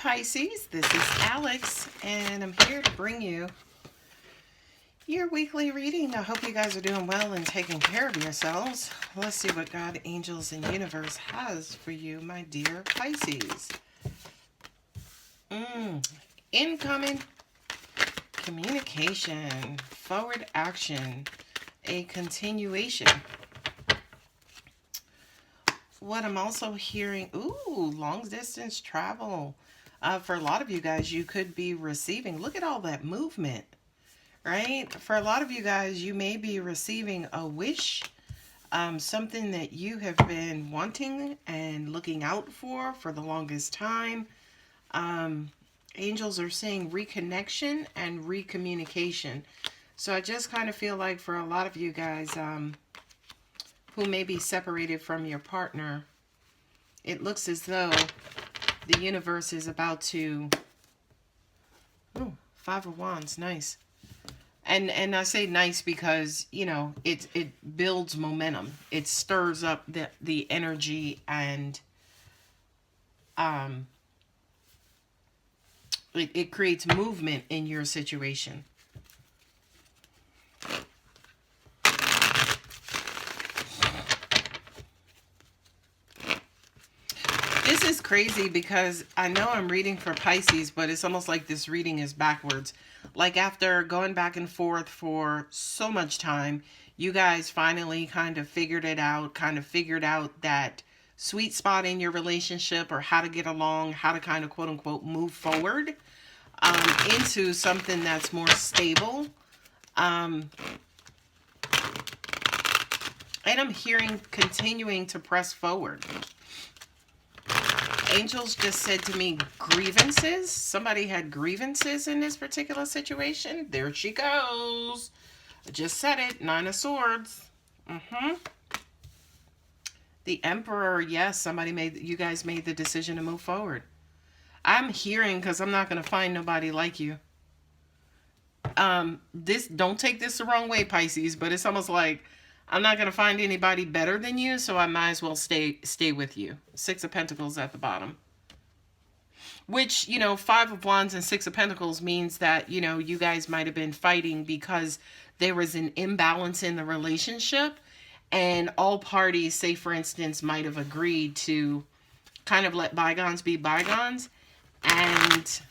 Pisces, this is Alex, and I'm here to bring you your weekly reading. I hope you guys are doing well and taking care of yourselves. Let's see what God, angels, and universe has for you, my dear Pisces. Incoming communication, forward action, a continuation. What I'm also hearing, long distance travel. For a lot of you guys, you could be receiving, look at all that movement, right? For a lot of you guys, you may be receiving a wish, something that you have been wanting and looking out for the longest time. Angels are saying reconnection and recommunication. So I just kind of feel like for a lot of you guys, who may be separated from your partner, it looks as though the universe is about to... Ooh, Five of Wands, nice. And I say nice because, you know, it builds momentum. It stirs up the energy, and it creates movement in your situation. This is crazy because I know I'm reading for Pisces, but it's almost like this reading is backwards. Like after going back and forth for so much time, you guys finally kind of figured it out, figured out that sweet spot in your relationship, or how to get along, how to kind of quote unquote move forward into something that's more stable. And I'm hearing continuing to press forward. Angels just said to me, grievances. Somebody had grievances in this particular situation. There she goes. I just said it. Nine of Swords. The Emperor. Yes, you guys made the decision to move forward. I'm hearing, because I'm not going to find nobody like you. Don't take this the wrong way, Pisces, but it's almost like I'm not going to find anybody better than you, so I might as well stay with you. Six of Pentacles at the bottom. Which, you know, Five of Wands and Six of Pentacles means that, you know, you guys might have been fighting because there was an imbalance in the relationship, and all parties, say for instance, might have agreed to kind of let bygones be bygones, and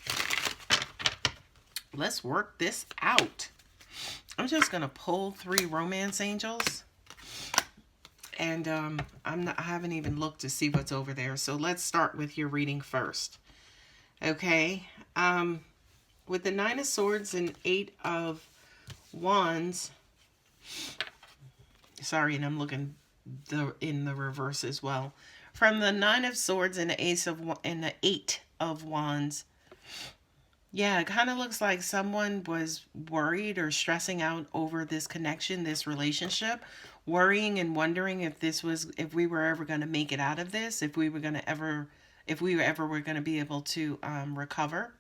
let's work this out. I'm just going to pull 3 romance angels. And I haven't even looked to see what's over there. So let's start with your reading first. Okay. With the Nine of Swords and Eight of Wands. Sorry, and I'm looking in the reverse as well. From the Nine of Swords and the Eight of Wands. Yeah, it kind of looks like someone was worried or stressing out over this connection, this relationship, worrying and wondering if we were ever going to make it out of this, if we were ever going to be able to recover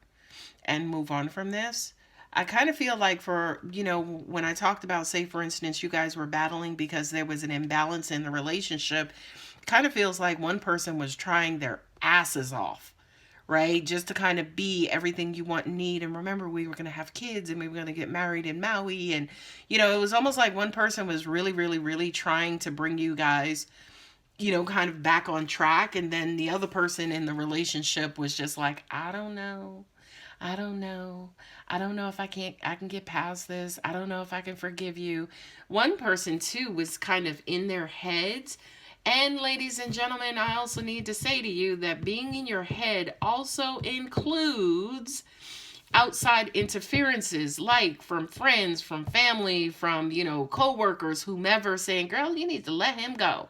and move on from this. I kind of feel like when I talked about, say for instance, you guys were battling because there was an imbalance in the relationship, it kind of feels like one person was trying their asses off. Right? Just to kind of be everything you want and need. And remember, we were going to have kids and we were going to get married in Maui. And, you know, it was almost like one person was really, really, really trying to bring you guys, you know, kind of back on track. And then the other person in the relationship was just like, I don't know if I can get past this. I don't know if I can forgive you. One person too was kind of in their heads. And ladies and gentlemen, I also need to say to you that being in your head also includes outside interferences, like from friends, from family, from, you know, co-workers, whomever, saying, girl, you need to let him go.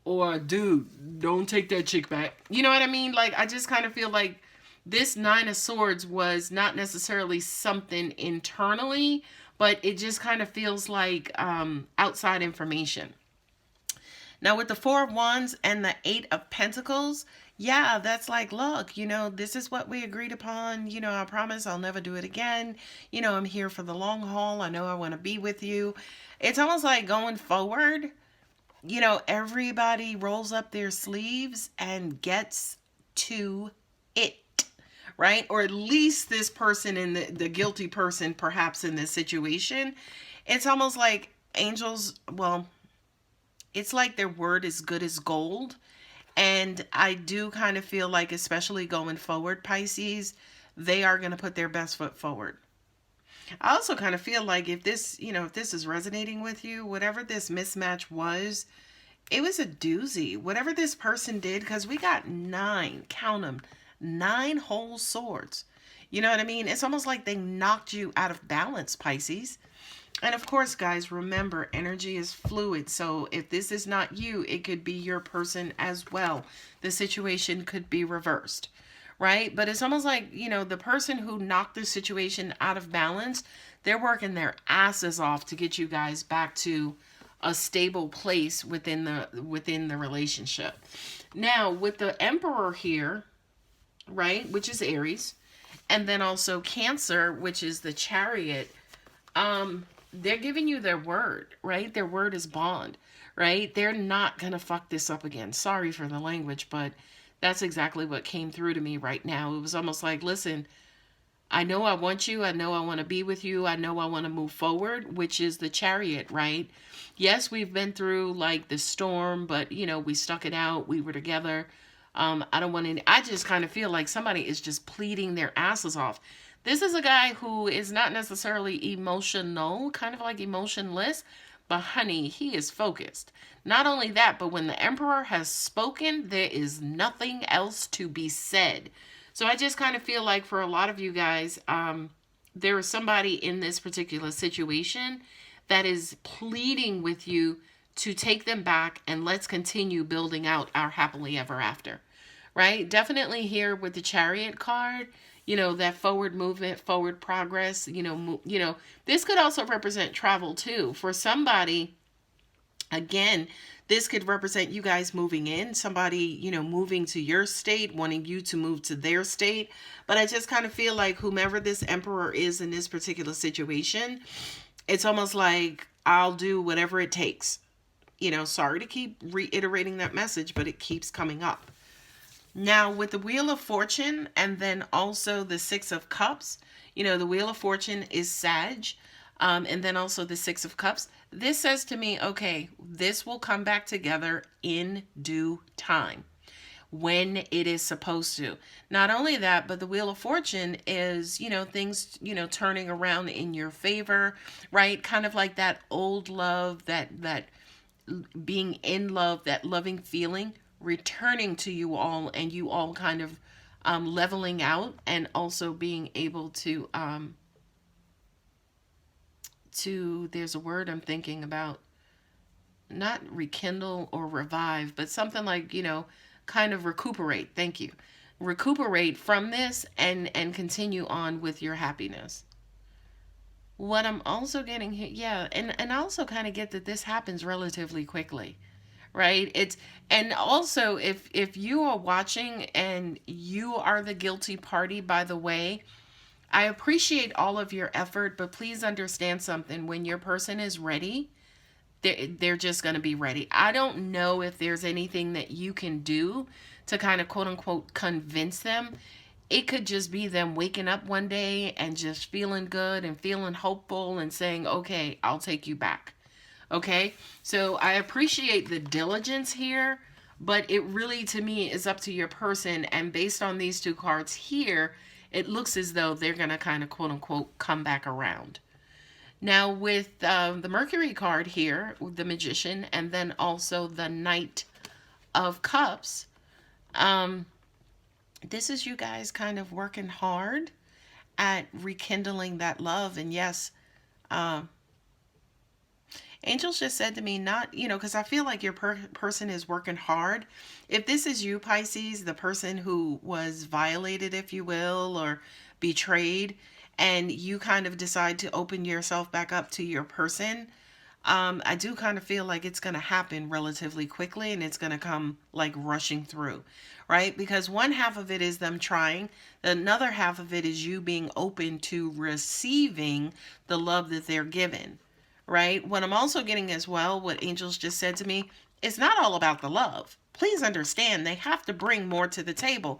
Or, dude, don't take that chick back. You know what I mean? Like, I just kind of feel like this Nine of Swords was not necessarily something internally, but it just kind of feels like outside information. Now with the Four of Wands and the Eight of Pentacles, yeah, that's like, look, you know, this is what we agreed upon. You know, I promise I'll never do it again. You know, I'm here for the long haul. I know I want to be with you. It's almost like going forward, you know, everybody rolls up their sleeves and gets to it, right? Or at least this person in the guilty person, perhaps in this situation. It's almost like angels, well, it's like their word is good as gold. And I do kind of feel like, especially going forward, Pisces, they are going to put their best foot forward. I also kind of feel like if this, if this is resonating with you, whatever this mismatch was, it was a doozy. Whatever this person did, because we got 9, count them, 9 whole swords. You know what I mean? It's almost like they knocked you out of balance, Pisces. And of course, guys, remember, energy is fluid. So if this is not you, it could be your person as well. The situation could be reversed, right? But it's almost like, the person who knocked the situation out of balance, they're working their asses off to get you guys back to a stable place within the relationship. Now, with the Emperor here, right, which is Aries, and then also Cancer, which is the Chariot, they're giving you their word, right? Their word is bond, right? They're not going to fuck this up again. Sorry for the language, but that's exactly what came through to me right now. It was almost like, listen, I know I want you. I know I want to be with you. I know I want to move forward, which is the Chariot, right? Yes, we've been through like the storm, but we stuck it out. We were together. I don't want any, I just kind of feel like somebody is just pleading their asses off. This is a guy who is not necessarily emotional, kind of like emotionless, but honey, he is focused. Not only that, but when the Emperor has spoken, there is nothing else to be said. So I just kind of feel like for a lot of you guys, there is somebody in this particular situation that is pleading with you to take them back and let's continue building out our happily ever after, right? Definitely here with the Chariot card, that forward movement, forward progress, this could also represent travel too. For somebody, again, this could represent you guys moving in, somebody, moving to your state, wanting you to move to their state. But I just kind of feel like whomever this Emperor is in this particular situation, it's almost like I'll do whatever it takes. Sorry to keep reiterating that message, but it keeps coming up. Now, with the Wheel of Fortune and then also the Six of Cups, the Wheel of Fortune is Sag, and then also the Six of Cups. This says to me, okay, this will come back together in due time when it is supposed to. Not only that, but the Wheel of Fortune is, things, turning around in your favor, right? Kind of like that old love, that being in love, that loving feeling returning to you all, and you all kind of leveling out, and also being able to there's a word I'm thinking about, not rekindle or revive, but something like, kind of recuperate. Thank you. Recuperate from this and continue on with your happiness. What I'm also getting here, yeah, and I also kind of get that this happens relatively quickly, right? And also if you are watching and you are the guilty party, by the way, I appreciate all of your effort, but please understand something. When your person is ready, they're just going to be ready. I don't know if there's anything that you can do to kind of quote unquote convince them. It could just be them waking up one day and just feeling good and feeling hopeful and saying, okay, I'll take you back. Okay, so I appreciate the diligence here, but it really, to me, is up to your person. And based on these two cards here, it looks as though they're going to kind of quote unquote come back around. Now with the Mercury card here, the Magician, and then also the Knight of Cups, this is you guys kind of working hard at rekindling that love. And yes, angels just said to me, not, because I feel like your person is working hard. If this is you, Pisces, the person who was violated, if you will, or betrayed, and you kind of decide to open yourself back up to your person, I do kind of feel like it's going to happen relatively quickly, and it's going to come like rushing through, right? Because one half of it is them trying. Another half of it is you being open to receiving the love that they're given, right? What I'm also getting as well, what angels just said to me, it's not all about the love. Please understand, they have to bring more to the table.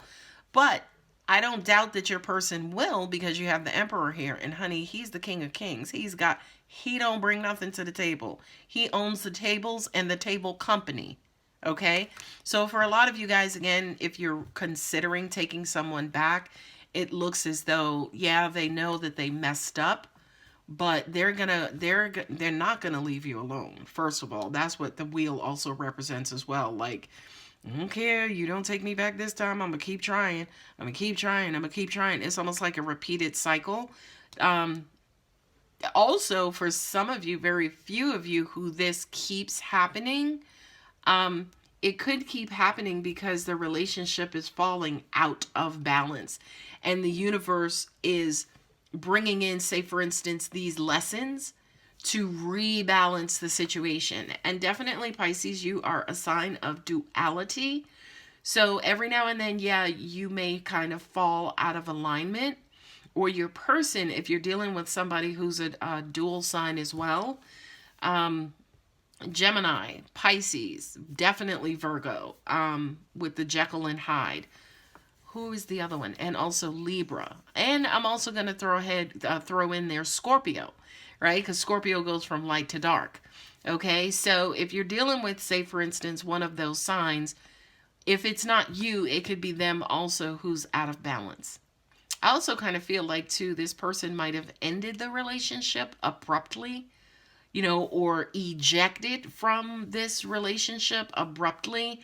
But I don't doubt that your person will, because you have the Emperor here. And honey, he's the King of Kings. He don't bring nothing to the table. He owns the tables and the table company. Okay? So for a lot of you guys, again, if you're considering taking someone back, it looks as though, yeah, they know that they messed up, but they're not gonna leave you alone. First of all, that's what the wheel also represents as well. Like, I don't care, you don't take me back this time, I'm gonna keep trying, I'm gonna keep trying, I'm gonna keep trying. It's almost like a repeated cycle. Also, for some of you, very few of you who this keeps happening, it could keep happening because the relationship is falling out of balance, and the universe is bringing in, say for instance, these lessons to rebalance the situation. And definitely, Pisces, you are a sign of duality. So every now and then, yeah, you may kind of fall out of alignment, or your person, if you're dealing with somebody who's a dual sign as well, Gemini, Pisces, definitely Virgo, with the Jekyll and Hyde. Who is the other one? And also Libra. And I'm also going to throw in there Scorpio, right? Because Scorpio goes from light to dark. Okay, so if you're dealing with, say, for instance, one of those signs, if it's not you, it could be them also who's out of balance. I also kind of feel like, too, this person might have ended the relationship abruptly, you know, or ejected from this relationship abruptly,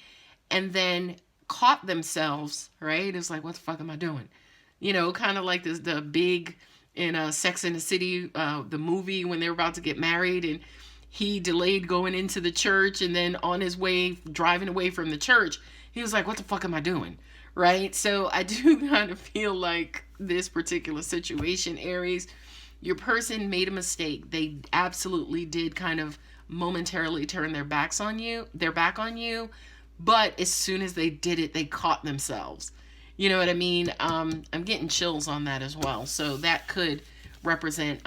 and then caught themselves, right? It's like, what the fuck am I doing? You know, kind of like this, the big in Sex and the City, the movie, when they were about to get married, and he delayed going into the church, and then on his way, driving away from the church, he was like, what the fuck am I doing? Right? So I do kind of feel like this particular situation, Aries, your person made a mistake. They absolutely did kind of momentarily turn their back on you, but as soon as they did it, they caught themselves. You know what I mean? I'm getting chills on that as well. So that could represent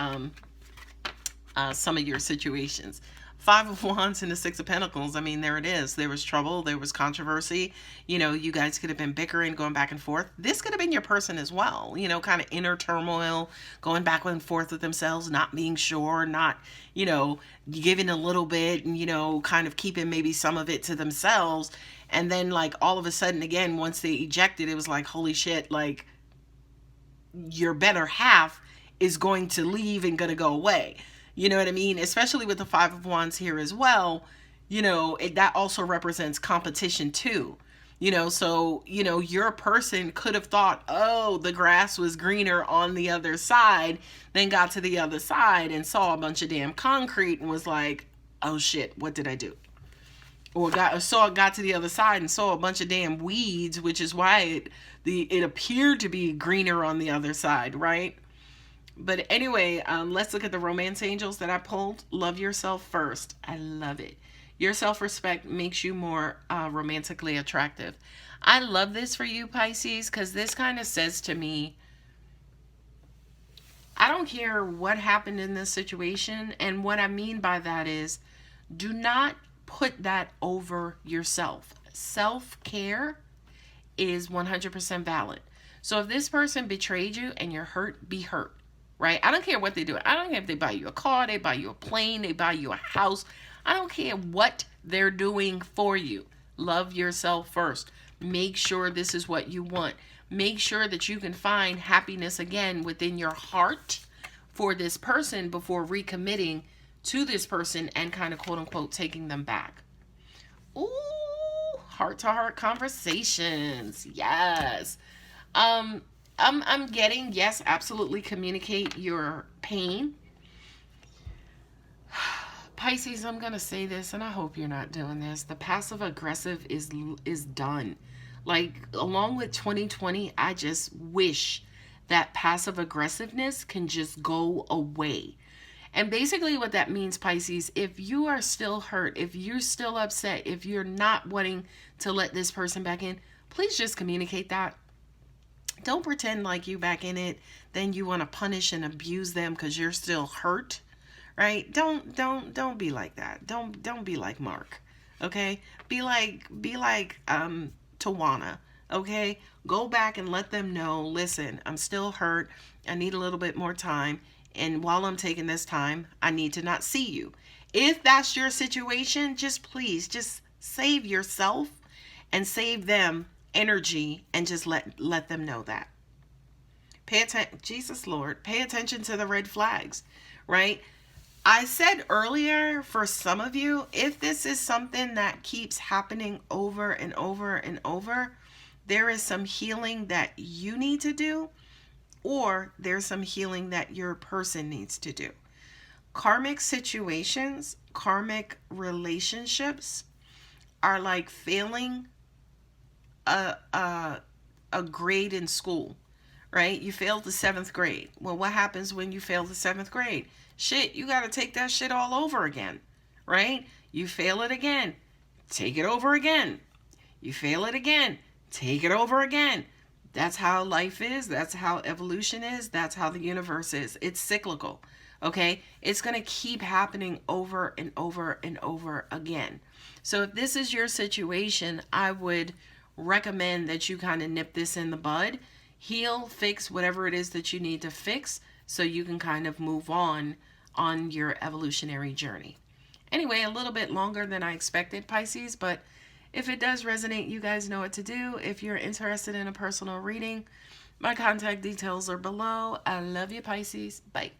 some of your situations. Five of Wands and the Six of Pentacles. I mean, there it is. There was trouble. There was controversy. You know, you guys could have been bickering, going back and forth. This could have been your person as well. You know, kind of inner turmoil, going back and forth with themselves, not being sure, not, you know, giving a little bit and, you know, kind of keeping maybe some of it to themselves. And then, like, all of a sudden, again, once they ejected, it was like, holy shit, like, your better half is going to leave and going to go away. You know what I mean? Especially with the Five of Wands here as well, you know, that also represents competition too. You know, so, you know, your person could have thought, oh, the grass was greener on the other side, then got to the other side and saw a bunch of damn concrete and was like, oh shit, what did I do? Or got to the other side and saw a bunch of damn weeds, which is why it appeared to be greener on the other side, right? But anyway, let's look at the romance angels that I pulled. Love yourself first. I love it. Your self-respect makes you more romantically attractive. I love this for you, Pisces, because this kind of says to me, I don't care what happened in this situation. And what I mean by that is, do not put that over yourself. Self-care is 100% valid. So if this person betrayed you and you're hurt, be hurt. Right? I don't care what they do. I don't care if they buy you a car, they buy you a plane, they buy you a house. I don't care what they're doing for you. Love yourself first. Make sure this is what you want. Make sure that you can find happiness again within your heart for this person before recommitting to this person and kind of quote unquote taking them back. Ooh, heart-to-heart conversations. Yes. I'm getting, yes, absolutely communicate your pain. Pisces, I'm going to say this, and I hope you're not doing this. The passive aggressive is done. Like, along with 2020, I just wish that passive aggressiveness can just go away. And basically what that means, Pisces, if you are still hurt, if you're still upset, if you're not wanting to let this person back in, please just communicate that. Don't pretend like you back in it, then you want to punish and abuse them because you're still hurt, right? Don't be like that. Don't be like Mark, okay? Be like Tawana. Okay? Go back and let them know, listen, I'm still hurt. I need a little bit more time. And while I'm taking this time, I need to not see you. If that's your situation, just please, just save yourself and save them energy and just let them know that. Pay attention, Jesus Lord, pay attention to the red flags, right? I said earlier, for some of you, if this is something that keeps happening over and over and over, there is some healing that you need to do, or there's some healing that your person needs to do. Karmic situations, karmic relationships are like failing a grade in school, right? You failed the 7th grade. Well, what happens when you fail the 7th grade? Shit, you got to take that shit all over again, right? You fail it again, take it over again. You fail it again, take it over again. That's how life is. That's how evolution is. That's how the universe is. It's cyclical, okay? It's going to keep happening over and over and over again. So if this is your situation, I would recommend that you kind of nip this in the bud, heal, fix whatever it is that you need to fix so you can kind of move on your evolutionary journey. Anyway, a little bit longer than I expected, Pisces, but if it does resonate, you guys know what to do. If you're interested in a personal reading, my contact details are below. I love you, Pisces. Bye.